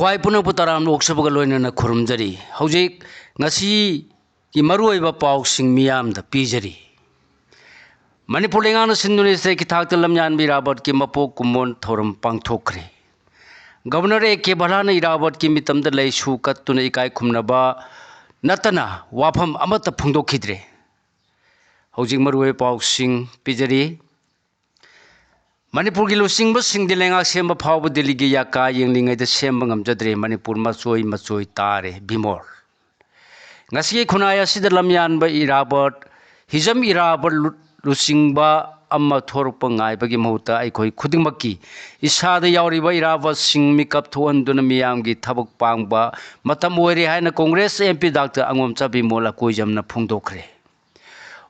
ख्वाई पुनः पुताराम Lok Sabha लोइनना खुरुमजरी हौजिक ngasi ki maruoiba pausing miyam da pijari Manipur lengana sinduni se ki thakta lamyan bi rabat ki mapok kumon thorum pangthokre Governor ke balana irabat ki mitam da lei shu kattuna ikai khumnaba natana wafam amata phungdokhidre hojik maruoi pausing pijari Manipur ki lusing ba singdi lenga semba phawba deligi yaka yenglingai da semba ngamjadre Manipur machoi tare bimor ngasi khunaya sida lamyan ba irabat hijam irabat lusing ba amma thorpa ngai bagi mahuta aikoi khudingmaki isada yauriba irabat sing mikap thuanduna miyam gi thabuk pangba matam oire haina congress mp dr angom chabi mola koijamna phungdokre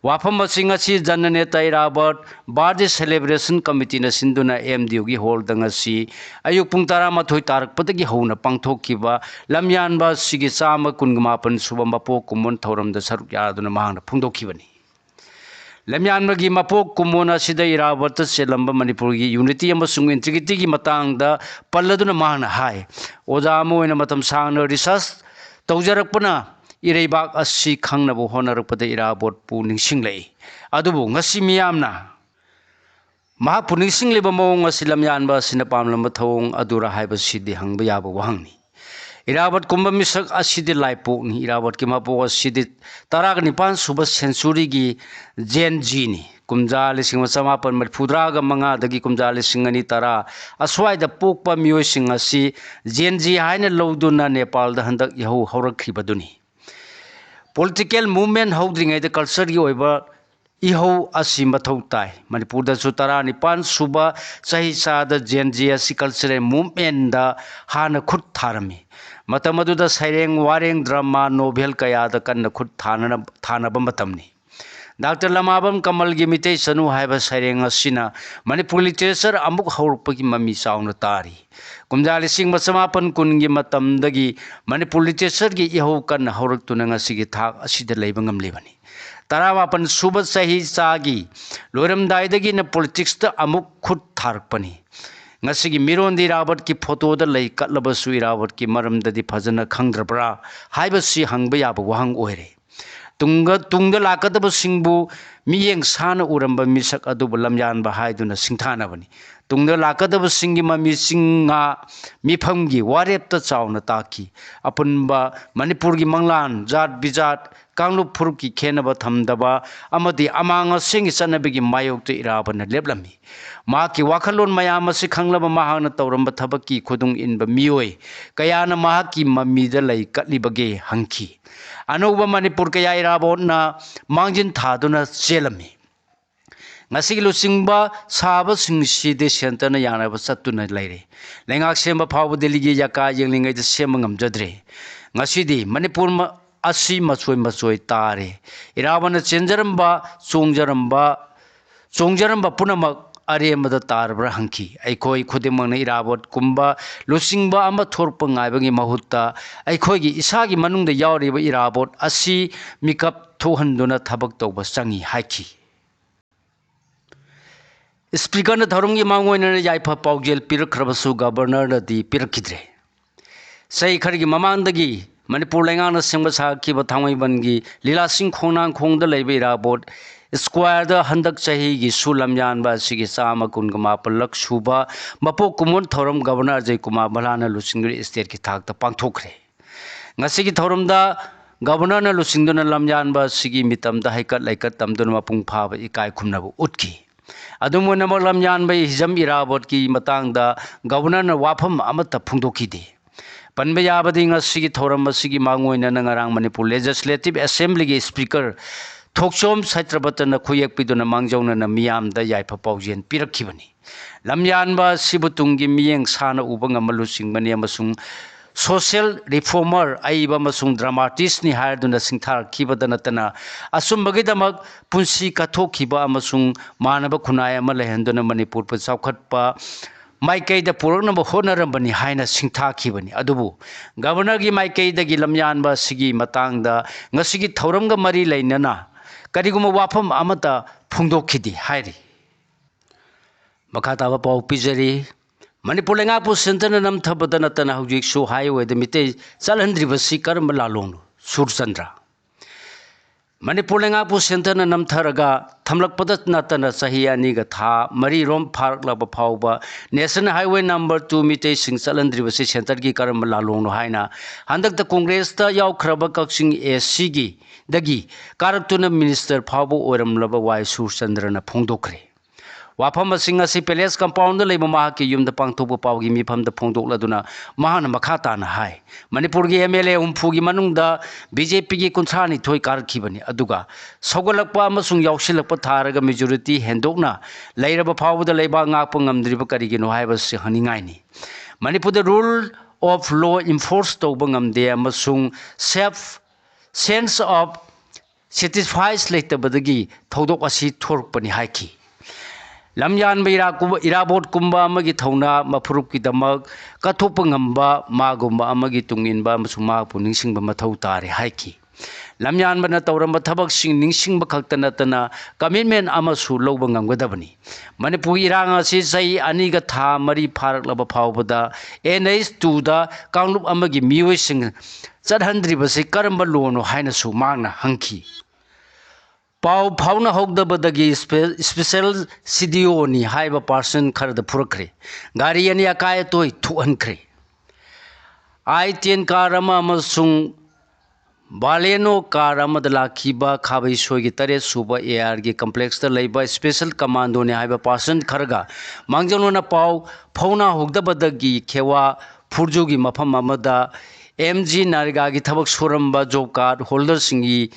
Wafam Masingasi Jananeta Irabat Bardi Celebration Committee na Sinduna MDU gi hall dangasi ayuk pungtara mathoi tarak patagi hona pangthokkiba lamyanba sigi chama kungmapan subamba pok kumon thoram da saruk yaduna mahang phungdokkibani lamyanba gi mapok kumona sida Irabat selamba Manipur gi unity amasung integrity gi matang da palladuna mahang hai oja moina matam sangna research tawjarakpana Ireibak asi khangnabo honarukpada Irabot pu ningsinglei adubu ngasi miyamna ma pu ningsingleba mawng asi lamyanba sina pamlamba thawng adura haiba sidi hangba yaba wahangni Irabot kumba misak asidi laipo ni Irabot ki mapo asidi tarak nipan suba century gi Gen Z ni kumja lising masamapan marfudraga manga dagi kumja lising ani tara aswai da pokpa miyoi sing asi Gen Z haina lawduna Nepal da handak yahu haurakhribaduni Political movement holding the culture yoiba iho asi mathau tai Manipur da sutara nipan suba sahi sada Gen Z asi culture movement da hana khut tharami matamadu da saireng wareng drama novel kaya da kan khut thana matamni Dr. Lamabam Kamal gi mitei sanu haiba saireng asina Manipur literature amuk haurpagi mami sauna tari kumjali sing masamapan kungi matam dagi Manipur literature gi iho kan haurak tunanga sigi thak asida leibangam lebani tarawapan suba sahi sagi loram dai dagi na politics ta amuk khut tharpani ngasigi mirondi Irabat ki photo da lei katlaba su Irabat ki maram dadi phajana khangdrabra haiba si hangba yaba wahang oire tungda lakadaba singbu miyeng sana uramba misak adubu lamyan ba haiduna singthana bani tungda lakadaba singi mami singa mifamgi warepta chawna taki apunba Manipur gi manglan jat bijat kanglu phurki khenaba thamdaba amadi amanga singi sanabigi mayokte Irabana leblami ma ki wakhalon mayam asi khanglaba mahana tawramba thabaki khudung inba miyoi kayana mahaki mami da lei katlibage hangki Anoba Manipur kaya Irabot na mangjin thaduna selami ngasi lusingba saba singsi de sentana yana ba satuna laire lengak semba phawbu deligi yaka yenglingai de semba ngamjadre ngasi di Manipur asi machoi tare Irabana chongjaramba punamak aremada tarbra hangki aikoi khudimangna Irabot kumba lusingba amba thorpa ngaibagi mahutta aikoi gi isagi manungda yauriba Irabot asi mikap thohanduna thabak tawba changi haiki Speaker na tharumgi mangoina yaifa paujel pirakhrabsu governor na di pirakidre sai khargi mamandagi Manipur lengana singba sakhiba thangaibangi lila sing khonang khongda leiba Irabot Square da handak chahi gi sulamyan ba sigi sama kungama palak suba mapok kumon thoram governor Jay Kumar Balana Lusingri state ki thak ta pangthokre ngasi gi thoram da governor na lusingduna lamyan ba sigi mitam da haikat laikat tamduna mapung pha ba ikai khumnabu utki adumona lamyan ba hijam Irabot ki matang da governor na wafam amata phungdokki de panba yabadi ngasi gi thoram sigi mangoina na ngarang Manipur Legislative Assembly gi speaker Thokchom Saitrabatan Kuyek Piduna Mangjona na miyam da yaifa paujen pirakibani lamyan ba sibutungi miyeng sana ubanga malusing mani amasung social reformer aiba masung dramatist ni haiduna singthar kibadana tana asumbagi damak punsi kathokhiba amasung manaba khunai ama lehenduna Manipur pa saukhatpa Maikai da purakna ba honarambani haina singthakibani adubu governor gi Maikai da gi lamyan ba sigi matang da ngasigi thauramga mari leinana kariguma wafam amata phungdokhidi hairi makata ba pau pijari Manipur Lengapu Center Nam Tabadanatana Hujik Highway the Mite Salandrivasi Karma Lalong Surchandra. Manipur Lengapu Center Nam Taraga Tamlak Padat Natana Sahia Niga Tha Mari Rom Park Laba Pauba National Highway number 2 Mite Sing Salandrivasi Center Gi Karma Lalong Haina Handak the Congress ta Yau Kraba Kaksing Sigi Dagi Karatuna Minister Paubo Oram Laba Wai Surchandra na Pongdokre. Wafam Singasi Palace compound the Labor Mahaki Yum the Pangtopo Paugi Mipam the Pongdok Laduna Mahana Makata na High Manipurgi MLA Umpugi Manunda BJP Kuntrani Toy Karkibani Aduga Sogalapa Masung Yaushilapa Taraga majority Hendokna later Pau the Labor Napungam Dribakarigino Hivas Haningaini Manipur the rule of law enforced Tobangam de Masung self sense of satisfies later Badagi Todok Asi Torpani Haki Lamyan Irabot Kumba Magi Tona, Mapuruki Damag, Katopangamba, Magumba Amagi Tunginba, Masuma, Puningsing Bamatotari, Haiki. Lamyan Banatauramba Tabak Sing Ningsing Bakaktanatana, Commitment Amasu Lobangam Gadabani. Manipu Iranga Sisai Aniga Tha, Mari Park Laba Paubada, Enes Tuda, Kanlup Amagi Muising, Sadhandri Basi Karamba Lono, Hainasu Magna, Hanki. Pau Pauna Hogda Badagi special CDO ni haiba person kar the Purakre. Gariani Akaya toy to uncre. I tien Karama Masung Baleno Karama the Lakiba Kabi Sogitare Suba ARG complex the labor special commando ni haiba person Karga. Manjanona Pau Pauna Hogda Badagi Kewa Purjugi Mapamamada MG Narigagi Tabak Suramba job card holder singi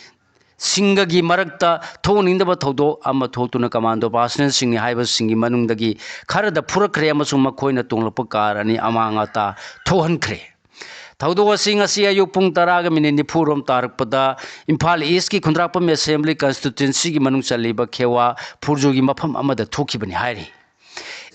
Singagi Marakta, Tone in the Batodo, Amatotuna Commando, Basnan Singi Hiva Singi Manundagi, Kara the Purakreamasuma Koina Tunglapakar, and Amangata, Tohan Kre. Taudo was sing a CIU Puntaragam in the Purum Tarpada, Impal Eski Kondrapam Assembly Constituency Manunsa Liba Kewa, Purjugi Mapam Amada Tokibani Hari.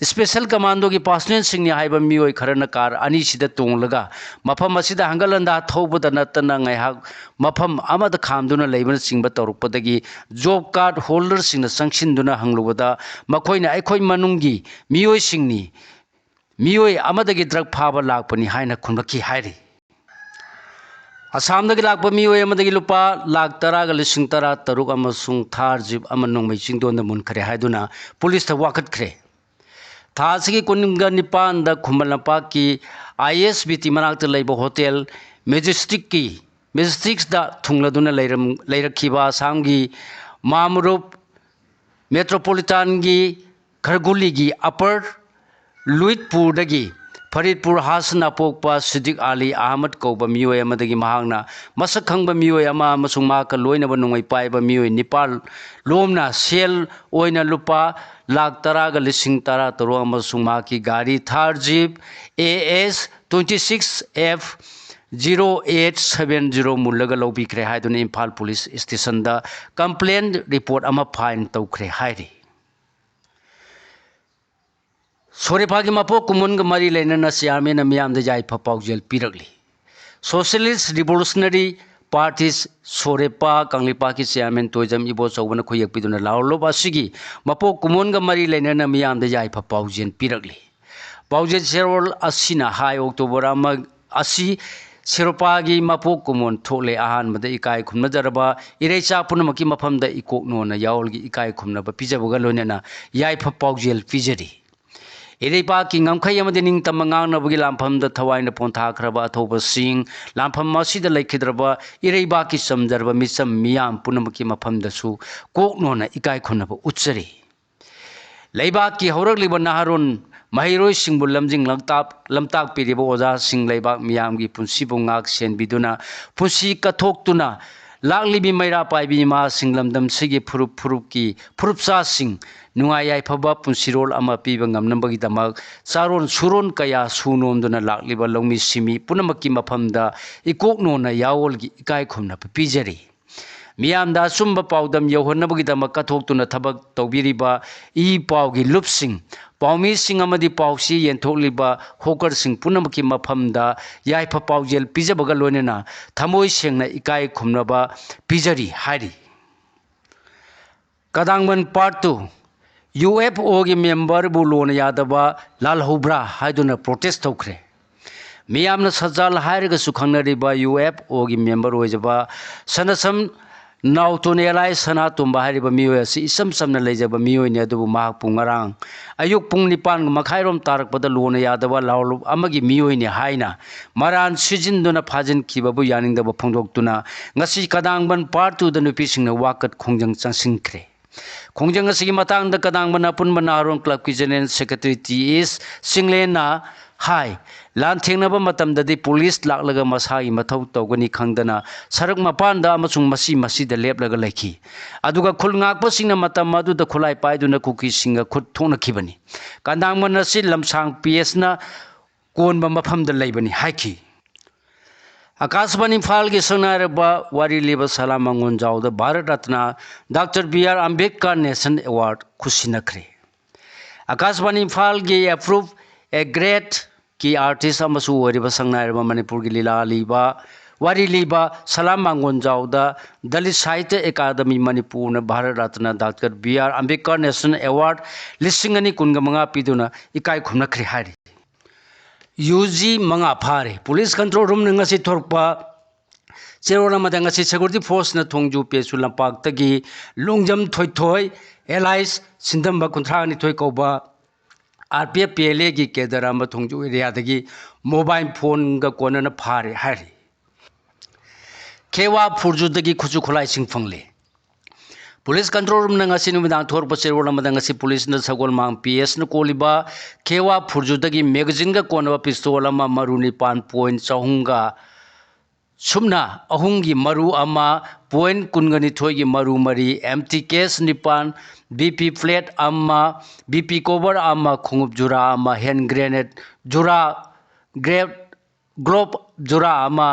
Special Commando ki Pasnen Singh Haiba Mioi Karanakar Anishida Tunglaga Mapam Masida Hangalanda Toba the Natana Ngai Mapam Amada Kamduna Labour Singh Batorpadagi job card holders in the sanction Duna Hangluvada Makoina Ekoi Manungi Mioi Singni Mioi Amadagi drug power lakpani Haina Kunaki Hari Assam the Lakpa Mioi Amadagi Lupa Lak Taraga Lishintara Taruk Amasung Tarjib Amanung Maching Don the Munkare Haiduna Police the Wakat Kre Thasiki Kuninga Nipan the Kumalapaki ISBT Manakta Labor Hotel Majestic da Tungladuna later Kiba Sangi Mamrup Metropolitan Gi Karguligi Upper Luitpur Dagi Faridpur Hasan Apokpa Siddiq Ali Ahmad Koba Mioi Amadagi Mahangna Masakangba Mioi Ama Masumaka Loina Banumai Paiba Mioi Nepal Lomna Sel Oina Lupa Lak Taraga Lishing Tara Toroma Sumaki Gari Thar Jeep AS 26F 0870 Mulaga Lobi Krehadun Impal Police Station da complaint report ama fine Tau Krehadi. Sorepagi Mapo Kumunga Mari Lenana Siamen Miam the Jai Papau Piragli. Socialist Revolutionary Parties Sorepa Kanglipaki Siamen Toizam Ibo Sawana Koyak Piduna Laulo Basigi Mapo Kumunga Mari Lenana Miam the Jai Papau Piragli. Paujet Serol Asina High October Ama Asi Seropagi Mapo Kumon Tole Ahan Mada Ikai Kumnadaraba Irecha Punamaki Mapam the Ikokno na Yaolgi Ikai Kumnaba Pijabugalonena Yai Papau Fijeri. Irepa King Amkayamaning Tamangang Nabagi Lampam the Tawain upon Takraba Toba Sing, Lampam Masi the Lake Hidraba, Irebaki Samdarba Missam Miam Punamaki Mapam the Su, Koknona Ikai Kunaba Utsari. Laibaki Horagli Naharun, Mahiro Singbu Lamjing Lamtak Piribo Oza Sing Laibak Miamgi Punsibungak Sen Biduna, Pusi Katoktuna, Laklibi Maira Paibima Singlamdam Sigi Puruki, Purupsa Sing. Nungayai Paba Punsirol Ama Pibangam Nambagi Damag, Saron Suron Kaya Sunom Duna Lakliba Lomi Simi, Punamaki Mapamda, Ikokno na Yaolgi Ikai Kumna Pijari. Miam da Sumba Powdam Yohanabagi Damakatok to Natabak Tobiriba, E Paugi Lupsing, Paumi Sing Amadi Pausi and Toliba, Hokar Sing Punamaki Mapamda, Yai Papaujel Pijabagalonena, Tamoi Singna Ikai Kumnaba, Pijari, Hari. Kadangman Part 2 UFO की member बु loan यादबा लाल हुब्रा हाइदुना protest तौखरे मियामना सजाल हायरगा सुखंगनरिबा UFO की member होइजबा Sanasam नाउतोनेलाई सना तुम्बा हारिबा मियोय असि इसम समना लेजबा मियोयने अदुबु माहक पुंगारांग अयुक पुंग निपान मखाइरोम तारकपदा loan यादबा लावलु अमगी मियोयने हाइना मरान सिजिनदुना फाजिन खिबाबु यानिंगदबा फोंदोक्तुना ngasi kadangban part 2 da nupi singna wakat khongjang changsinkre khongjang asigi matang da kadangban apun banaron club ki general secretary TS singlena hai lan thengnaba matamdadi police laklaga masagi mathau tawgani khangdana sarak mapanda amasung masi da leplaga laiki aduga khulngakpa singna matam adu da khulai paiduna kuki singa khut thona khibani kandangman asi lamsang PS na konba mafam da laibani haiki Akashvani Imphal के संगनारबा वारी लेबा सलामा गोंजाउदा Bharat Ratna doctor BR Ambedkar national award खुशिनखरे आकाशवाणी इम्फाल के approve A grade की artist अमसु ओरिबा संगनारबा मणिपुर की लीला लीबा वारी लीबा सलामा गोंजाउदा दलित साहित्य अकादमी मणिपुर ने Bharat Ratna doctor BR Ambedkar national award लिसिंगनी कुनगमंगा पिदुना इकाई खुमनखरे हारी UG मंगा फारे पुलिस कंट्रोल रूम नंगसी थोरपा चेरोला मदंगसी सिक्योरिटी फोर्स न थोंजु पेसु लंपाक तगी लुंगजम थोय एलाइस सिंदम कुंथ्रानी थोय कौबा RPF PLA की केदरा म थोंजु एरिया दगी मोबाइल फोन ग कोनन फारे हारी केवा फुरजु दगी खुजु खुलाई सिंग फंगले पुलिस कंट्रोल रूम नंगसी नुमिदांग थोरपा चेरोला मदंगसी पुलिस न सगोल मांग PS न कोलिबा केवा फुरजुदगी मैगजीन का कोनवा पिस्तौल अमा मरु निपान पॉइंट चहुंगा सुमना अहुंगी मरु अमा पॉइंट कुनगनी थोगी मरु मरी empty case निपान BP फ्लैट अमा BP cover अमा खुंगुप जुरा अमा hand grenade Jura globe Jura अमा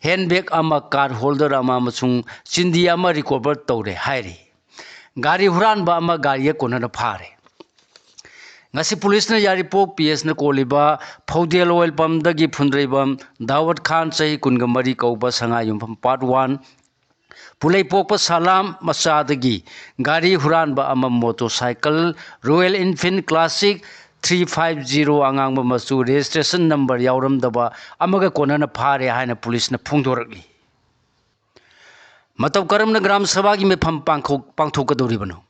हैंड बैग अमा कार होल्डर अमा मसुंग चिंदी अमा रिकवर तौरे हायरी गाड़ी हुरान बा अमा गाड़ी कोनना फारे ngasi police na yaripok PS na koliba Faudel oil pump dagi phundreibam Dawat Khan sahi kungamari kauba sangayum part 1 pulai pokpa salam macha dagi gari huran ba ama motorcycle Royal Enfield Classic 350 angang ba masu registration number yauram daba amaga konana phare haina police na phungdorakli mataw karamna gram sabha gi me pham pangthokadoribano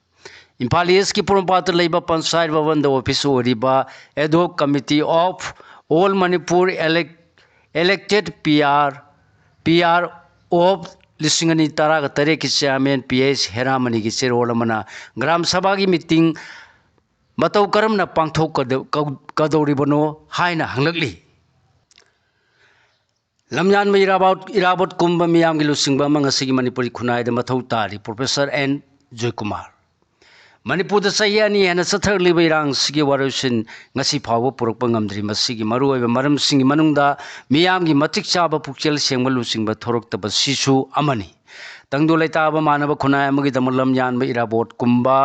Imphal east की पोरंपात लेबा पंचायत भवन द office ओरिबा ad hoc committee of all Manipur elected PR of लिसिंगनी तराग तरे की chairman PS हेरामनी की चेरोलमना ग्राम सभा की मीटिंग मतौ करमना पांगथोक कदौरिबनो हाइना हंगलकली लमयान में इराबोट कुंभ मियाम की लुसिंगबा मंगसी की मणिपुरी खुनाइद मथौ तारी प्रोफेसर N जयकुमार मणिपुर चही अनी हेन चथरलीब इरांग सिगी वारोसिन ngasi फाव पुरक्प ngamdri masigi maruoiba maramsingi manungda miyamgi matik chaba pukchel sengba lusingba thoroktaba sisu amani tangdo laitaba manaba khunai amagi damalam yanba irabot kumba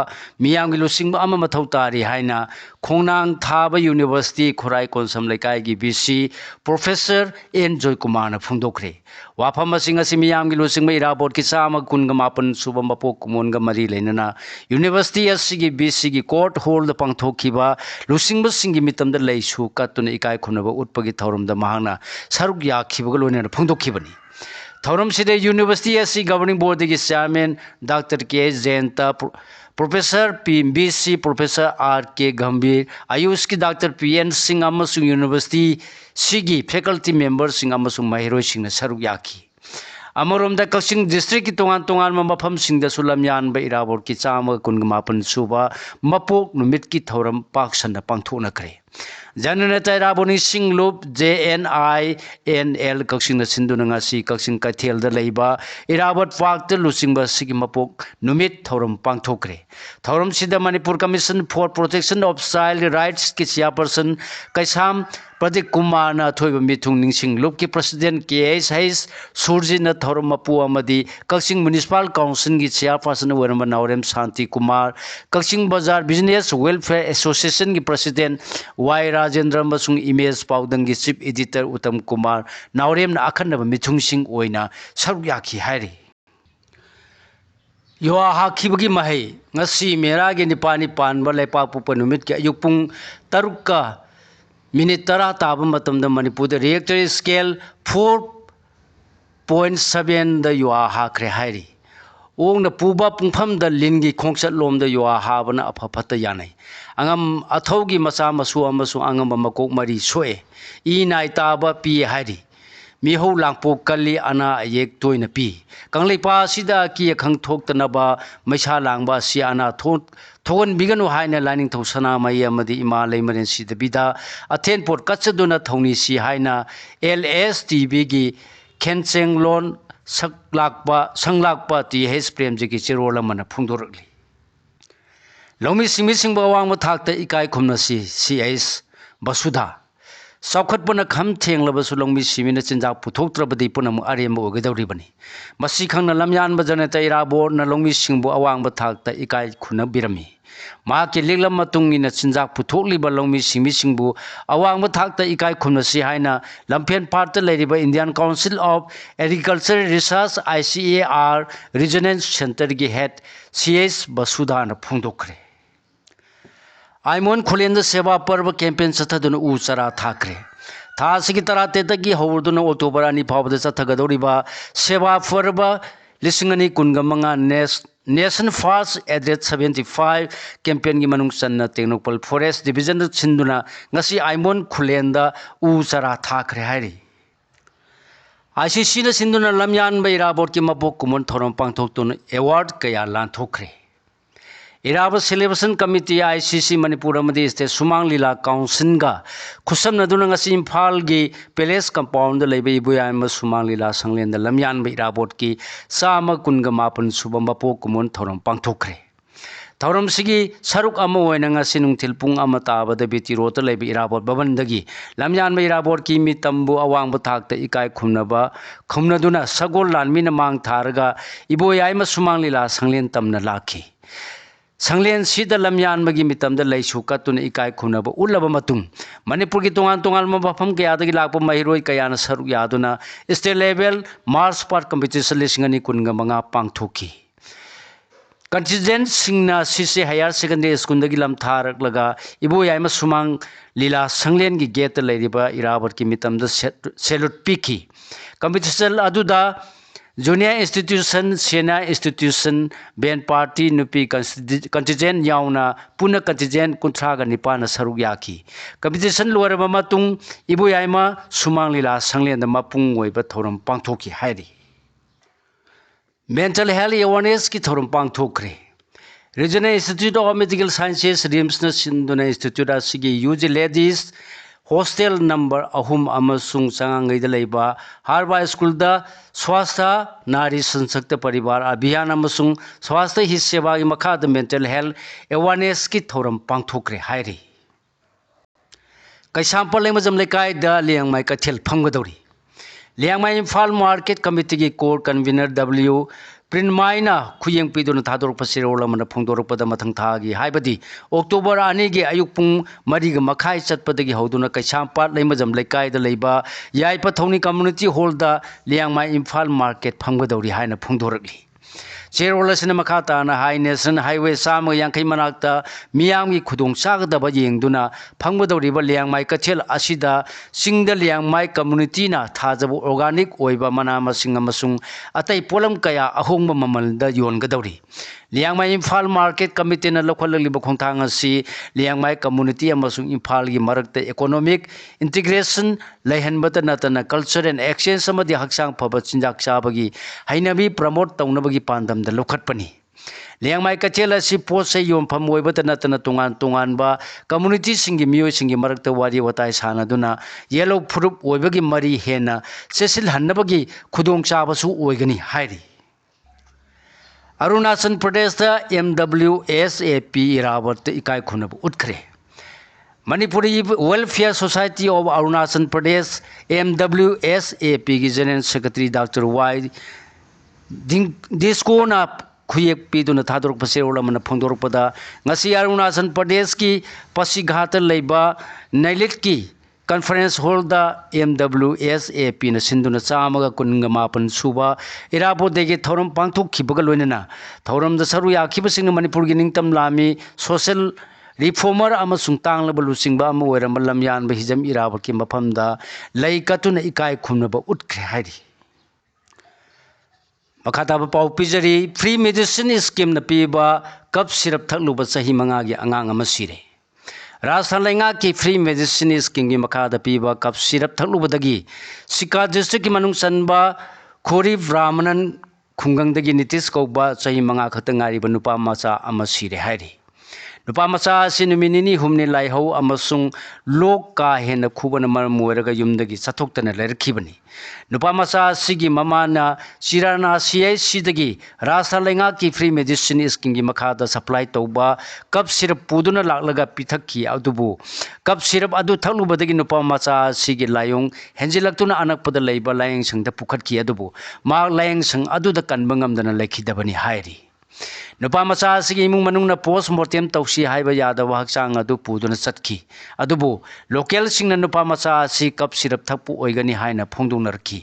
miyamgi lusingba ama mathau tari haina khongnang thaba university khorai konsam laikai gi BC professor N Joykumar na phungdokre wafam asing asi miyamgi lusingba irabot ki chama kunga mapan suba mapok kumonga mari leinana university asigi BC gi court hold pangthokiba lusingba singi mitamda leisu katuna ikai khunaba utpagi thaurum da mahana saruk yakhiba loina phungdokhibani थौरम सिदे university एसी governing board की chairman doctor K Jayanta professor BC professor RK Gambhir AYUSH की doctor PN Singh अमसुंग university सिगी faculty member Singh अमसुंग महिरोय सिंह सरुक याखी अमरोमदा कक्सिंग डिस्ट्रिक्ट की तोंगान तोंगान मफम सिंह द सुलमयान बा इराबोर की चाम कुनगमापन सुबा मपोक नुमित की थौरम पाकसन पांगथोनखरे जननेता इराबोनी सिंह लुप JNINL कक्सिंग सिंधुना ngasi कक्सिंग कैथेल द लेबा इराबोट पाक द लुसिंगबा सिगी मपोक नुमित थौरम पांगथोकरे थौरम सिदा Manipur commission for protection of child rights की चेयरपर्सन कैसाम प्रदीप कुमार ना थोइबा मिथुंग निंगसिंग लुप की प्रेसिडेंट KH सूरजी न थौरम मपु अमदी कक्सिंग म्युनिसिपल काउंसिल की चेयरपर्सन वरम नावरेम शांति कुमार कक्सिंग बाजार बिजनेस वेलफेयर एसोसिएशन की प्रेसिडेंट Y राजेंद्र मसुंग इमेज पाउदंग की चीफ एडिटर उत्तम कुमार नावरेम ना अखंडब मिथुंग सिंह ओइना सरुक याखी हाइरी युवा हाखिबगी महै ngasi meraगे nipani panba lepak pupa numit ke ayuk pung taruk ka minute tara taba matamda Manipur da Richter scale 4.7 da yuwa hakre hairi ong na puba pungpham da lingi khongsat lom da yuwa habana aphapata yanai angam athogi masa masu amasu angam makok mari soe I nai taba pi hairi miho langpo kali ana ayek toina pi kanglipa sida ki khang thok tanaba maisa langba si ana thogon biganu haina lining thosana mai amadi ima leimarin sida bida athen port kachaduna thongni si haina LSTB gi Khencheng lon sanglakpa TH Premji ki chirola mana phungdorli lomi singba wang thakta ikai khumna si CS Basudha Saukhatpana kham thenglaba sulongmi simina chinjak puthoktrabadi punam arema ogedawribani masi khangna lamyan bajana taira bor na longmi singbu awangba thakta ikai khuna birami ma ke leglam matungina chinjak puthokliba longmi singbu awangba thakta ikai khuna si haina lampen parta leriba Indian Council of Agricultural Research ICAR Regional Center gi head CS Basudha na phungdokre Aimon Khulenda Seva Parva campaign Sathaduna U Chara Thakre Tha Sigi Tarate Tagi Howduna October ani Pawda Sathagadoriba Seva Parva Lisingani Kungamanga Nation First Address 75 campaign gi manung sanna Technopal Forest Division Chinduna ngasi Aimon Khulenda U Chara Thakre hairi ICC na sinduna lamyan baira bor ki mabok kumon thorom pangthoktun award kaya lan thokre Iraba Celebration Committee ICC Manipur amadi State Sumang Lila Council ga khusam naduna ngasi Imphal gi Palace Compound leba ibuyam Sumang Lila Sanglen da lamyan ba irabot ki sama kunga mapan subamba po kumon thorom pangthokre thorom sigi saruk ama oina ngasi nungthil pung ama taba da biti rota leba irabot babandagi lamyan ba irabot ki mi tambu awang ba thakta ikai khumnaduna sagol lanmina mang tharga ibuyam Sumang Lila Sanglen tamna lakhi Sanglen sida lamyan magi mitamda laisu katuna ikai khunaba ulaba matung Manipur ki tungal mabafam kaya dagi lakpa mahiroi kaya na saruk yaduna state level march part competition lisingani kunga mga pangthoki contingent singna sisi higher secondary school dagi lam tharak laga ibu yaima Sumang Lila Sanglen gi gate lairiba irabat ki mitamda salute piki competition aduda Junior institution, senior institution, band party, nupi contingent yauna, puna contingent kuntraga nipana sarugyaki. Competition luar matung ibu yaima Sumang Lila Sanglen da mapung oiba thorom pangthoki hairi. Mental health awareness ki thorom pangthokre. Regional Institute of Medical Sciences, RIMS na sinduna institute asigi UG ladies hostel number ahum amasung sangangai da leiba Harba School da Swastha Nari Sansakta Paribar Abhiyan amasung Swastha hi seva gi makha da mental health awareness ki thoram pangthokre hairi Kaisampal lemajam lekai da liangmai kathel phamgadori liangmai Imphal Market Committee gi core convener W Prinmaina Khuyeng Piduna Thador Pasirola Mana Phongdor Pada Mathang Thagi Haibadi October ani gi ayuk pung mari ga makhai chatpadagi hoduna Kaisampat leimajam lekai da leiba Yaipa Thoni Community Hall da liangmai Imphal Market phamgadori haina phongdoragli Cherola sina makhata na High National Highway Sama Yankai Manakta Miyamgi Khudong Sagadaba Yengduna Phangwadoriba Liangmai Kathel Asida Singda Liangmai Community na Thajabo Organic Oiba Manama Singamasung Atai Polam Kaya Ahongba Mamalda Yongadori Liangmai Imphal Market Committee na Lokalaliba Khongthang asi Liangmai Community amasung Imphal gi marakta economic integration laihanbata natana culture and exchange samadi haksang phaba chinjak chabagi hainabi promote taunabagi pandam da lokhatpani Liangmai Kathel asi posai yompham oibata natana tungan ba community singi miyoi singi marakta wari watai sanaduna yellow fruit oibagi mari hena sesil hannabagi khudong chabasu oigani hairi Arunachal Pradesh da MWSAP irabat ikai khunab utkre Manipuri Welfare Society of Arunachal Pradesh MWSAP gi General Secretary Dr. Y Disko na khuyek piduna thadorok paserola mana phongdorok pada ngasi Arunachal Pradesh ki Pasighat leiba Nailit ki conference hall MWSAP न सिंधुना चामगा कुनगा मापन सुबा इराबो देगे थौरम पांथोखिबगा लोइनना थौरम the सरु याखिबसिंग मणिपुर गी निंगतम लामी social reformer अमसुंग तांगलब लुचिंगबा अम ओइरम लमयान हिजम इराबो की मफमदा लई कतुना इकाय खुमनबा उठख्रे हाइरि मखाताब पाउ पिजरी फ्री मेडिसिन स्कीम न पीबा कप सिरप थकलुबा सही मंगा गी अंगांग अमा सिरे राजस्थान लेंगा की फ्री मेडिसिन स्कीम की मखादा पीबा कप सिरप थकलुबदगी सिका डिस्ट्रिक्ट की मनुंग सनबा खोरी ब्राह्मणन खुंगंगदगी नितिश कौबा सही मंगा खतंगारी नुपा मचा अमा सिरे हाइरि नुपा मचा असि नुमिनिनी हुमने लाइहौ अमसुंग लोक का हेन खुबन मरम ओइरगा युमदगी चथोक्तन लेरखिबनी नुपा मचा सिगी ममाना चिराना CIC दगी राजस्थान लेंगा की फ्री मेडिसिन स्कीम की मखादा सप्लाई तौबा कप सिरप पुदुना लाक्लगा पिथक्की अदुबु कप सिरप अदु थलुबदगी नुपा मचा सिगी लायोंग हेंजिलक्तुना अनकपदा लैबा लायंग संगदा पुखटकी अदुबु मा लायंग संग अदुदा कनबंगमदना लेखिदबनी हाइरि नुपा मचा सिगी इमुंग मनुंगना पोस्टमार्टम तौसी हाइबा यादवा हक्चांग अदु पुदुना चटकी अदुबु लोकल सिंगना नुपा मचा सि कप सिरप थकपु ओइगनी हाइना फोंदोंनरखी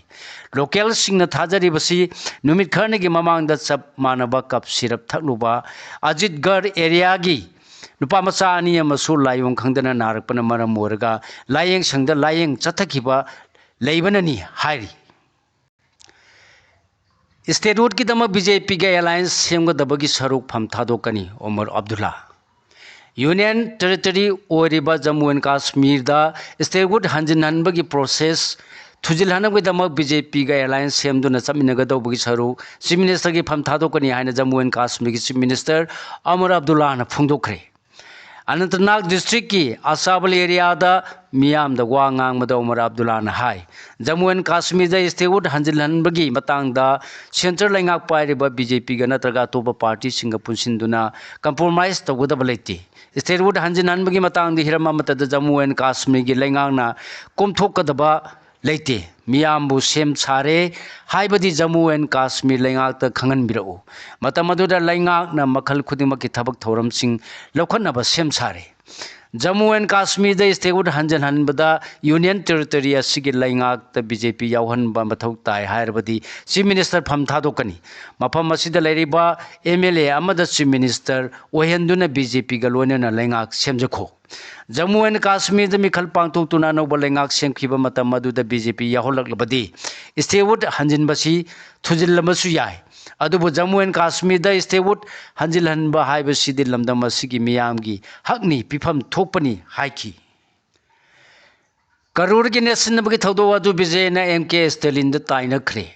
लोकल सिंगना थाजरिबसी नुमित खरनेगी ममांगदा सब मानबा कप सिरप थकलुबा अजितगढ़ एरिया गी नुपा मचा अनि अमसु लायोंग खंगदना नारकपना मरम ओरगा लायंग संगदा लायंग चथखिबा लेबननी हाइरि स्टेटवुड की दम BJP के अलायंस सेमगदबगी सरुक फम थादोकनी ओमर अब्दुल्ला यूनियन टेरिटरी ओरिबा जम्मू एंड कश्मीर दा स्टेटवुड हंजिनहनबगी प्रोसेस थुजिलहनबगी BJP के अलायंस सेमदुना चमिनगदबगी सरुक चीफ मिनिस्टर की फम थादोकनी हाइना जम्मू एंड कश्मीर की चीफ मिनिस्टर अमर अब्दुल्ला ने फोंदोखरे अनंतनाग डिस्ट्रिक्ट की आसाबल एरिया मियाम वांग उमर अब्दुल्ला ने हाई जम्मू एंड कश्मीर स्टेटवुड हंजिलहनबगी मतंगदा सेंट्रल लेंगाक पाइरिबा BJP गा नत्रगा अतोप पार्टी सिंगा पुनसिंदुना कंप्रोमाइज तौगदब लेते स्टेटवुड हंजिलहनबगी मतंगदा हिरम अमतद जम्मू एंड कश्मीर की लेंगांगना कोमथोकदबा लेते मियामबु सेम सारे हाइबदी जम्मू एंड कश्मीर लेंगाक खंगन बिरउ मतम अदुदा लेंगाकना मखल खुदिमक की थबक थौरम सिंह लौखनब सेम सारे जम्मू एंड कश्मीर स्टेटवुड हंजनहनबदा यूनियन टेरिटरी असिगी लेंगाक BJP यावहनबा मथौ ताय हायरबदी चीफ मिनिस्टर फम थादोकनी मफम असिदा लेरिबा MLA अमदा चीफ मिनिस्टर ओहेंदुना BJP गा लोइनना लेंगाक सेमजखो जम्मू एंड कश्मीर मिखल पांथोक्तुना नौबा लेंगाक सेमखिबा मतम अदुदा BJP याहोलकलबदी स्टेटवुड हंजिनबसी थुजिलमसु याय अदुबु जम्मू एंड कश्मीर स्टेटवुड हंजिलहनबा हाइबसिदि लमदम असिगी मियामगी हकनी पिफम थोपनी हाइखी करूर की नेशनबगी थौदो अदु विजयना MK स्टालिन द ताइनखरे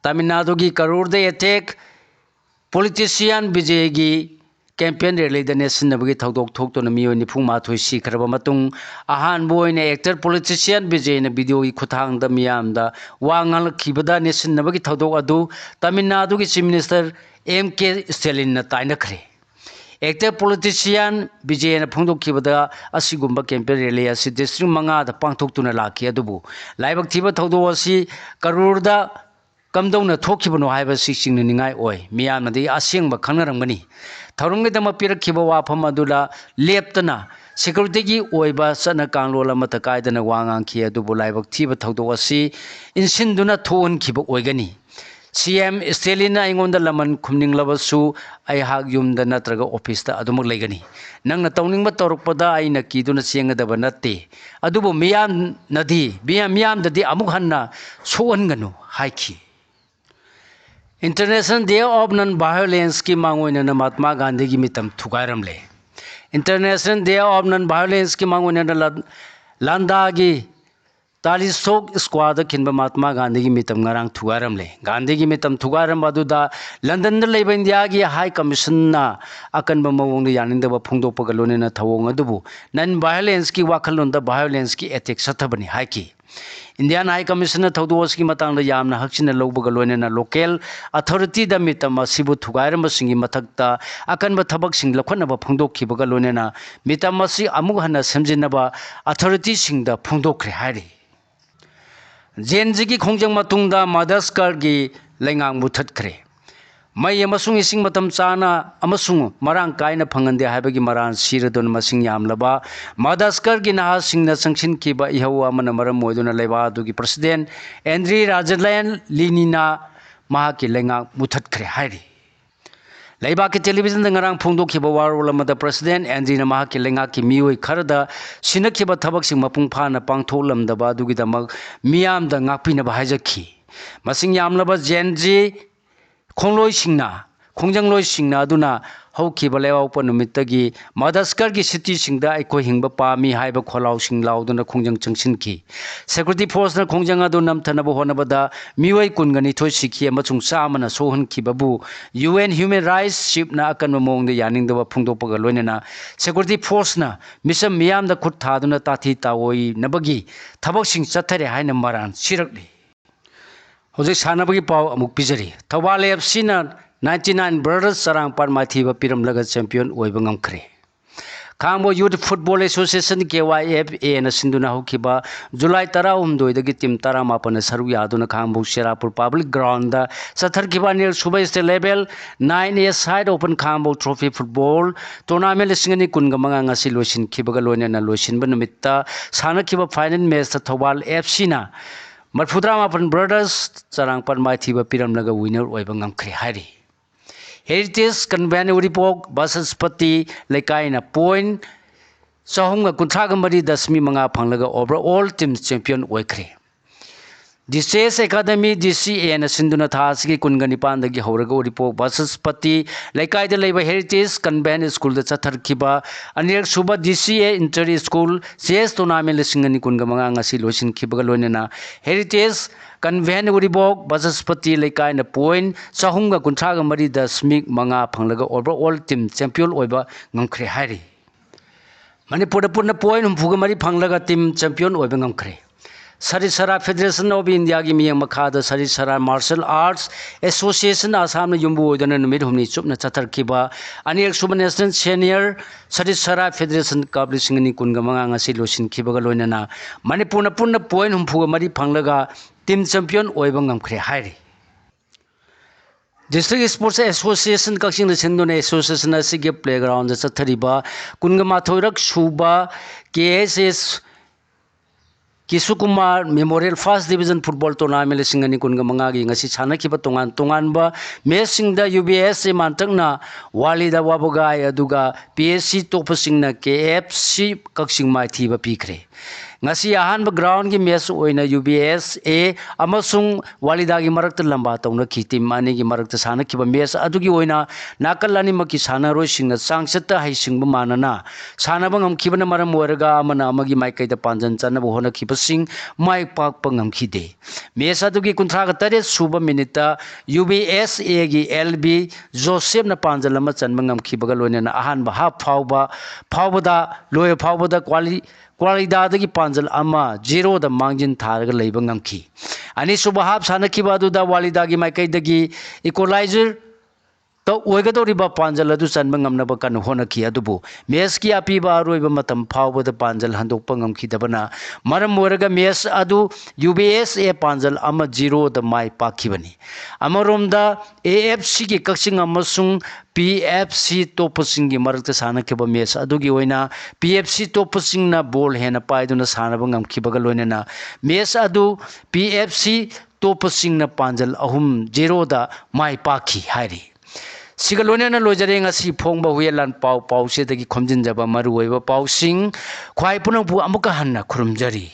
तमिलनाडु की करूर द अटैक पॉलिटिशियन विजय की कैंपेन रैली द नेशनबगी थौदोक थोक्तोना मियो निफुमाथोय सिखरबा मतुंग अहानबो ओइना एक्टर पॉलिटिशियन विजयना वीडियो की खुथांग द मियामदा वांगल खिबदा नेशनबगी थौदोक अदु तमिलनाडु की चीफ मिनिस्टर MK स्टालिन न ताइनखरे एक्टर पॉलिटिशियन विजयना फोंदोखिबदा असिगुंबा कैंपेन रैली असि डिस्ट्रिक्ट मंगा द पांथोक्तुना लाखि अदुबु लाइबक थिबा थौदो असि करूरदा कमदौना थोखिबनो हाइबा सिसिंग निंगाय ओय मियामनदी असेंगबा खंगरंगनी थौरंगदम पिरखिबा वाफम अदुला लेप्तना सिक्योरिटी की ओइबा सना कांगलोल अमत कायदना वांगांखि अदुबु लाइबक थिबा थौदो असि इनसिनदुना थोनखिबा ओइगनी CM स्टालिन आइंगोंदा लमन खुमनिंगलबसु आइहाग युमदा नत्रगा ऑफिसदा अदुमक लेगनी नंगना तौनिंगबा तौरकपदा आइना कीदुना चेंगदबा नत्ते अदुबु मियामददी अमुक हन्ना सोहनगनु हाइखी international day of non violence की मांगोइना महात्मा गांधी की मितम थुगारमले international day of non violence की मांगोइना लांदागी तालिसोक स्क्वाड खिनबा महात्मा गांधी की मितम ngarang थुगारमले गांधी की मितम थुगारम अदुदा लंदन द लेबा इंडिया की हाई कमीशन ना अकनबा मवोंग यानिंदबा फोंदोपग लोनेना थवोंग अदुबु नॉन वायलेंस की वाखलोन द वायलेंस की एटेक सथबनी हाइकी इंडियन हाई कमीशन थौदोस की मतंग यामना हक्सिन लौबग लोनेना लोकल अथॉरिटी द मितम सिबु थुगारम सिंगी मथक्ता अकनबा थबक सिंग लखनबा फोंदोखिबग लोनेना मितम असि अमुक हना समजिनबा अथॉरिटी सिंग द फोंदोखरे हाइरि जेनजी की खोंजंग मतुंगदा मदस्कर की लेंगांग मुथतखरे ꯃꯩ ꯑꯃꯁꯨꯡ ꯏꯁꯤꯡ ꯃꯇꯝ ꯆꯥꯅ ꯑꯃꯁꯨꯡ ꯃꯔꯥꯡ ꯀꯥꯏꯅ ꯐꯪꯍꯟꯗꯦ ꯍꯥꯏꯕꯒꯤ ꯃꯔꯥꯜ ꯁꯤꯔꯗꯨꯅ ꯃꯁꯤꯡ ꯌꯥꯝꯂꯕ ꯃꯗꯥꯒꯁꯀꯔꯒꯤ ꯅꯍꯥꯁꯤꯡꯅ ꯆꯪꯁꯤꯟꯈꯤꯕ ꯏꯍꯧ ꯑꯃꯅ ꯃꯔꯝ ꯑꯣꯏꯗꯨꯅ ꯂꯩꯕꯥꯛ ꯑꯗꯨꯒꯤ ꯄ꯭ꯔꯁꯤꯗꯦꯟꯠ ꯑꯦꯟꯗ꯭ꯔꯤ ꯔꯥꯖꯣꯂꯦꯟꯅ ꯃꯍꯥꯛꯀꯤ ꯂꯩꯉꯥꯛ ꯃꯨꯊꯠꯈ꯭ꯔꯦ ꯍꯥꯏꯔꯤ꯫ ꯂꯩꯕꯥꯛꯀꯤ ꯇꯦꯂꯤꯚꯤꯖꯟꯗ ꯉꯔꯥꯡ ꯐꯣꯡꯗꯣꯛꯈꯤꯕ ꯋꯥꯔꯣꯜ ꯑꯃꯗ ꯄ꯭ꯔꯁꯤꯗꯦꯟꯠ ꯑꯦꯟꯗ꯭ꯔꯤꯅ ꯃꯍꯥꯛꯀꯤ ꯂꯩꯉꯥꯛꯀꯤ ꯃꯤꯑꯣꯏ ꯈꯔꯗ ꯁꯤꯟꯅꯈꯤꯕ ꯊꯕꯛꯁꯤꯡ ꯃꯄꯨꯡ ꯐꯥꯅ ꯄꯥꯡꯊꯣꯛꯂꯝꯗꯕ ꯑꯗꯨꯒꯤꯗꯃꯛ ꯃꯤꯌꯥꯝꯗ ꯉꯥꯛꯄꯤꯅꯕ ꯍꯥꯏꯖꯈꯤ꯫ ꯃꯁꯤꯡ ꯌꯥꯝꯂꯕ ꯖꯦꯟ ꯖꯤ ꯈꯣꯡꯖꯪꯂꯣꯏꯁꯤꯡꯅ ꯑꯗꯨꯅ ꯍꯧꯈꯤꯕ ꯂꯩꯕꯥꯛꯄꯣꯛꯄ ꯅꯨꯃꯤꯠꯇꯒꯤ ꯃꯗꯥꯒꯁꯀꯔꯒꯤ ꯁꯤꯇꯤꯁꯤꯡꯗ ꯑꯩꯈꯣꯏ ꯍꯤꯡꯕ ꯄꯥꯝꯃꯤ ꯍꯥꯏꯕ ꯈꯣꯜꯂꯥꯎꯁꯤꯡ ꯂꯥꯎꯗꯨꯅ ꯈꯣꯡꯖꯪ ꯆꯪꯁꯤꯟꯈꯤ꯫ ꯁꯦꯀ꯭ꯌꯨꯔꯤꯇꯤ ꯐꯣꯔꯁꯅ ꯈꯣꯡꯖꯪ ꯑꯗꯨ ꯅꯝꯊꯅꯕ ꯍꯣꯠꯅꯕꯗ ꯃꯤꯑꯣꯏ 22 ꯁꯤꯈꯤ ꯑꯃꯁꯨꯡ 100ꯅ ꯁꯣꯛꯍꯟꯈꯤꯕꯕꯨ UN ꯍ꯭ꯌꯨꯃꯦꯟ ꯔꯥꯏꯠꯁ ꯆꯤꯐꯅ ꯑꯀꯟꯕ ꯃꯑꯣꯡꯗ ꯌꯥꯅꯤꯡꯗꯕ ꯐꯣꯡꯗꯣꯛꯄꯒ ꯂꯣꯏꯅꯅ ꯁꯦꯀ꯭ꯌꯨꯔꯤꯇꯤ ꯐꯣꯔꯁꯅ ꯃꯤꯆꯝ ꯃꯤꯌꯥꯝꯗ ꯈꯨꯠ ꯊꯥꯗꯨꯅ ꯇꯥꯊꯤ ꯇꯥꯑꯣꯏꯅꯕꯒꯤ ꯊꯕꯛꯁꯤꯡ ꯆꯠꯊꯔꯦ ꯍꯥꯏꯅ ꯃꯔꯥꯜ ꯁꯤꯔꯛꯂꯤ꯫ ꯍꯧꯖꯤꯛ ꯁꯥꯟꯅꯕꯒꯤ ꯄꯥꯎ ꯑꯃꯨꯛ ꯄꯤꯖꯔꯤ꯫ ꯊꯧꯕꯥꯜ AFCꯅ 99 ꯕ꯭ꯔꯗꯔꯁ ꯆꯔꯥꯡꯄꯥꯠ ꯃꯥꯏꯊꯤꯕ ꯄꯤꯔꯝꯂꯒ ꯆꯦꯝꯄꯤꯌꯟ ꯑꯣꯏꯕ ꯉꯝꯈ꯭ꯔꯦ꯫ ꯈꯥꯡꯉꯕꯣꯛ ꯌꯨꯊ ꯐꯨꯠꯕꯣꯜ ꯑꯦꯁꯣꯁꯤꯌꯦꯁꯟ KYFAꯅ ꯁꯤꯟꯗꯨꯅ ꯍꯧꯈꯤꯕ ꯖꯨꯂꯥꯏ 19ꯗꯒꯤ ꯇꯤꯝ 17ꯅ ꯁꯔꯨꯛ ꯌꯥꯗꯨꯅ ꯈꯥꯡꯉꯕꯣꯛ ꯁꯦꯔꯥꯄꯨꯔ ꯄꯕ꯭ꯂꯤꯛ ꯒ꯭ꯔꯥꯎꯟꯗ ꯆꯠꯊꯈꯤꯕ ꯑꯅꯤꯔꯛꯁꯨꯕ state level 9A side open Khangabok trophy football tournament 2025 ꯉꯁꯤ ꯂꯣꯏꯁꯤꯟꯈꯤꯕꯒ ꯂꯣꯏꯅꯅ ꯂꯣꯏꯁꯤꯟꯕ ꯅꯨꯃꯤꯠꯇ ꯁꯥꯟꯅꯈꯤꯕ ꯐꯥꯏꯅꯦꯜ ꯃꯦꯆꯇ ꯊꯧꯕꯥꯜ AFCꯅ 39 ꯕ꯭ꯔꯗꯔꯁ ꯆꯔꯥꯡꯄꯥꯠ ꯃꯥꯏꯊꯤꯕ ꯄꯤꯔꯝꯂꯒ ꯋꯤꯅꯔ ꯑꯣꯏꯕ ꯉꯝꯈ꯭ꯔꯦ ꯍꯥꯏꯔꯤ꯫ ꯍꯦꯔꯤꯇꯦꯖ ꯀꯟꯚꯦꯟꯠ ꯎꯔꯤꯄꯣꯛ ꯕꯥꯆꯁꯄꯇꯤ ꯂꯩꯀꯥꯏꯅ ꯄꯣꯏꯟꯠ 393.5 ꯐꯪꯂꯒ ꯑꯣꯚꯔꯑꯣꯜ ꯇꯤꯝ ꯆꯦꯝꯄꯤꯌꯟ ꯑꯣꯏꯈ꯭ꯔꯦ꯫ ꯗꯤ ꯆꯦꯁ ꯑꯦꯀꯥꯗꯃꯤ DCAꯅ ꯁꯤꯟꯗꯨꯅ ꯊꯥ ꯑꯁꯤꯒꯤ 29ꯗꯒꯤ ꯍꯧꯔꯒ ꯎꯔꯤꯄꯣꯛ ꯕꯥꯆꯁꯄꯇꯤ ꯂꯩꯀꯥꯏꯗ ꯂꯩꯕ ꯍꯦꯔꯤꯇꯦꯖ ꯀꯟꯚꯦꯟꯠ ꯁ꯭ꯀꯨꯜꯗ ꯆꯠꯊꯈꯤꯕ ꯑꯅꯤꯔꯛꯁꯨꯕ DCA inter school chess tournament 2025 ꯉꯁꯤ ꯂꯣꯏꯁꯤꯟꯈꯤꯕꯒ ꯂꯣꯏꯅꯅ ꯍꯦꯔꯤꯇꯦꯖ ꯀꯟꯚꯦꯟꯠ ꯎꯔꯤꯄꯣꯛ ꯕꯥꯆꯁꯄꯇꯤ ꯂꯩꯀꯥꯏꯅ ꯄꯣꯏꯟꯠ 393.5 ꯐꯪꯂꯒ ꯑꯣꯚꯔꯑꯣꯜ ꯇꯤꯝ ꯆꯦꯝꯄꯤꯌꯟ ꯑꯣꯏꯕ ꯉꯝꯈ꯭ꯔꯦ ꯍꯥꯏꯔꯤ꯫ ꯃꯅꯤꯄꯨꯔꯗ ꯄꯨꯟꯅ ꯄꯣꯏꯟꯠ 63 ꯐꯪꯂꯒ ꯇꯤꯝ ꯆꯦꯝꯄꯤꯌꯟ ꯑꯣꯏꯕ ꯉꯝꯈ꯭ꯔꯦ꯫ ꯁꯔꯤꯠ-ꯁꯔꯥ ꯐꯦꯗꯔꯦꯁꯟ ꯑꯣꯐ ꯏꯟꯗꯤꯌꯥꯒꯤ ꯃꯤꯠꯌꯦꯡ ꯃꯈꯥꯗ ꯁꯔꯤꯠ-ꯁꯔꯥ ꯃꯥꯔꯁꯦꯜ ꯑꯥꯔꯠꯁ ꯑꯦꯁꯣꯁꯤꯌꯦꯁꯟ ꯑꯁꯥꯝꯅ ꯌꯨꯝꯕꯨ ꯑꯣꯏꯗꯨꯅ ꯅꯨꯃꯤꯠ 5ꯅꯤ ꯆꯨꯞꯅ ꯆꯠꯊꯈꯤꯕ ꯑꯅꯤꯔꯛꯁꯨꯕ ꯅꯦꯁꯅꯦꯜ ꯁꯦꯅꯤꯌꯔ ꯁꯔꯤꯠ-ꯁꯔꯥ ꯐꯦꯗꯔꯦꯁꯟ ꯀꯞ 2025 ꯉꯁꯤ ꯂꯣꯏꯁꯤꯟꯈꯤꯕꯒ ꯂꯣꯏꯅꯅ ꯃꯅꯤꯄꯨꯔꯅ ꯄꯨꯟꯅ ꯄꯣꯏꯟꯠ 63 ꯐꯪꯂꯒ ꯇꯤꯝ ꯆꯦꯝꯄꯤꯌꯟ ꯑꯣꯏꯕ ꯉꯝꯈ꯭ꯔꯦ ꯍꯥꯏꯔꯤ꯫ ꯗꯤꯁꯇ꯭ꯔꯤꯛ ꯁ꯭ꯄꯣꯔꯠꯁ ꯑꯦꯁꯣꯁꯤꯌꯦꯁꯟ ꯀꯛꯆꯤꯡꯅ ꯁꯤꯟꯗꯨꯅ ꯑꯦꯁꯣꯁꯤꯌꯦꯁꯟ ꯑꯁꯤꯒꯤ ꯄ꯭ꯂꯦꯒ꯭ꯔꯥꯎꯟꯗ ꯆꯠꯊꯔꯤꯕ 22ꯔꯛ ꯁꯨꯕ KSS Kishukumar memorial first division football tournament 2025ꯒꯤ ꯉꯁꯤ ꯁꯥꯟꯅꯈꯤꯕ ꯇꯣꯉꯥꯟꯕ ꯃꯦꯆꯁꯤꯡꯗ UBSA ꯃꯥꯟꯇꯛꯅ ꯋꯥꯂꯤꯗ ꯋꯥꯕꯒꯥꯏ ꯑꯗꯨꯒ PSC ꯇꯣꯞꯄꯁꯤꯡꯅ KFC ꯀꯛꯆꯤꯡ ꯃꯥꯏꯊꯤꯕ ꯄꯤꯈ꯭ꯔꯦ꯫ ꯉꯁꯤ ꯑꯍꯥꯟꯕ ꯒ꯭ꯔꯥꯎꯟꯒꯤ ꯃꯦꯆ ꯑꯣꯏꯅ UBSA ꯑꯃꯁꯨꯡ ꯋꯥꯂꯤꯗꯥꯒꯤ ꯃꯔꯛꯇ ꯂꯝꯕꯥ ꯇꯧꯅꯈꯤ꯫ ꯇꯤꯝ ꯑꯅꯤꯒꯤ ꯃꯔꯛꯇ ꯁꯥꯟꯅꯈꯤꯕ ꯃꯦꯆ ꯑꯗꯨꯒꯤ ꯑꯣꯏꯅ ꯅꯥꯀꯜ ꯑꯅꯤꯃꯛꯀꯤ ꯁꯥꯟꯅꯔꯣꯏꯁꯤꯡꯅ ꯆꯥꯡꯆꯠꯇ ꯍꯩꯁꯤꯡꯕ ꯃꯥꯟꯅꯅ ꯁꯥꯟꯅꯕ ꯉꯝꯈꯤꯕꯅ ꯃꯔꯝ ꯑꯣꯏꯔꯒ ꯑꯃꯅ ꯑꯃꯒꯤ ꯃꯥꯏꯀꯩꯗ ꯄꯥꯟꯖꯤꯜ ꯆꯟꯅꯕ ꯍꯣꯠꯅꯈꯤꯕꯁꯤꯡ ꯃꯥꯏ ꯄꯥꯛꯄ ꯉꯝꯈꯤꯗꯦ꯫ ꯃꯦꯆ ꯑꯗꯨꯒꯤ 38 ꯁꯨꯕ ꯃꯤꯅꯤꯠꯇ UBSAꯒꯤ LB ꯖꯣꯁꯦꯐꯅ ꯄꯥꯟꯖꯤꯜ ꯑꯃ ꯆꯟꯕ ꯉꯝꯈꯤꯕꯒ ꯂꯣꯏꯅꯅ ꯑꯍꯥꯟꯕ ꯍꯥꯞ ꯂꯣꯏꯕ ꯐꯥꯎꯕꯗ ꯋꯥꯂꯤꯗꯥꯗꯒꯤ ꯄꯥꯟꯖꯤꯜ ꯑꯃ 0ꯗ ꯃꯥꯡꯖꯤꯟ ꯊꯥꯔꯒ ꯂꯩꯕ ꯉꯝꯈꯤ꯫ ꯑꯅꯤꯁꯨꯕ ꯍꯥꯞ ꯁꯥꯟꯅꯈꯤꯕ ꯑꯗꯨꯗ ꯋꯥꯂꯤꯗꯥꯒꯤ ꯃꯥꯏꯀꯩꯗꯒꯤ ꯏꯀ꯭ꯋꯦꯂꯥꯏꯖꯔ ꯑꯣꯏꯒꯗꯧꯔꯤꯕ ꯄꯥꯟꯖꯤꯜ ꯑꯗꯨ ꯆꯟꯕ ꯉꯝꯅꯕ ꯀꯟꯅ ꯍꯣꯠꯅꯈꯤ ꯑꯗꯨꯕꯨ ꯃꯦꯆꯀꯤ ꯑꯄꯤꯕ ꯑꯔꯣꯏꯕ ꯃꯇꯝ ꯐꯥꯎꯕꯗ ꯄꯥꯟꯖꯤꯜ ꯍꯟꯗꯣꯛꯄ ꯉꯝꯈꯤꯗꯕꯅ ꯃꯔꯝ ꯑꯣꯏꯔꯒ ꯃꯦꯆ ꯑꯗꯨ UBSA ꯄꯥꯟꯖꯤꯜ ꯑꯃ 0ꯗ ꯃꯥꯏ ꯄꯥꯛꯈꯤꯕꯅꯤ꯫ ꯑꯃꯔꯣꯝꯗ AFCꯒꯤ ꯀꯛꯆꯤꯡ ꯑꯃꯁꯨꯡ PFC ꯇꯣꯞꯄꯁꯤꯡꯒꯤ ꯃꯔꯛꯇ ꯁꯥꯟꯅꯈꯤꯕ ꯃꯦꯆ ꯑꯗꯨꯒꯤ ꯑꯣꯏꯅ PFC ꯇꯣꯞꯄꯁꯤꯡꯅ ꯕꯣꯜ ꯍꯦꯟꯅ ꯄꯥꯏꯗꯨꯅ ꯁꯥꯟꯅꯕ ꯉꯝꯈꯤꯕꯒ ꯂꯣꯏꯅꯅ ꯃꯦꯆ ꯑꯗꯨ PFC ꯇꯣꯞꯄꯁꯤꯡꯅ ꯄꯥꯟꯖꯤꯜ 0ꯗ ꯃꯥꯏ ꯄꯥꯛꯈꯤ ꯍꯥꯏꯔꯤ꯫ ꯁꯤꯒ ꯂꯣꯏꯅꯅ ꯂꯣꯏꯖꯔꯦ ꯉꯁꯤ ꯐꯣꯡꯕ ꯍꯨꯌꯦꯟꯂꯥꯟ ꯄꯥꯎꯆꯦꯗꯒꯤ ꯈꯣꯝꯖꯤꯟꯖꯕ ꯃꯔꯨꯑꯣꯏꯕ ꯄꯥꯎꯁꯤꯡ ꯈ꯭ꯋꯥꯏ ꯄꯨꯝꯅꯃꯛꯄꯨ ꯑꯃꯨꯛꯀ ꯍꯟꯅ ꯈꯨꯔꯨꯝꯖꯔꯤ꯫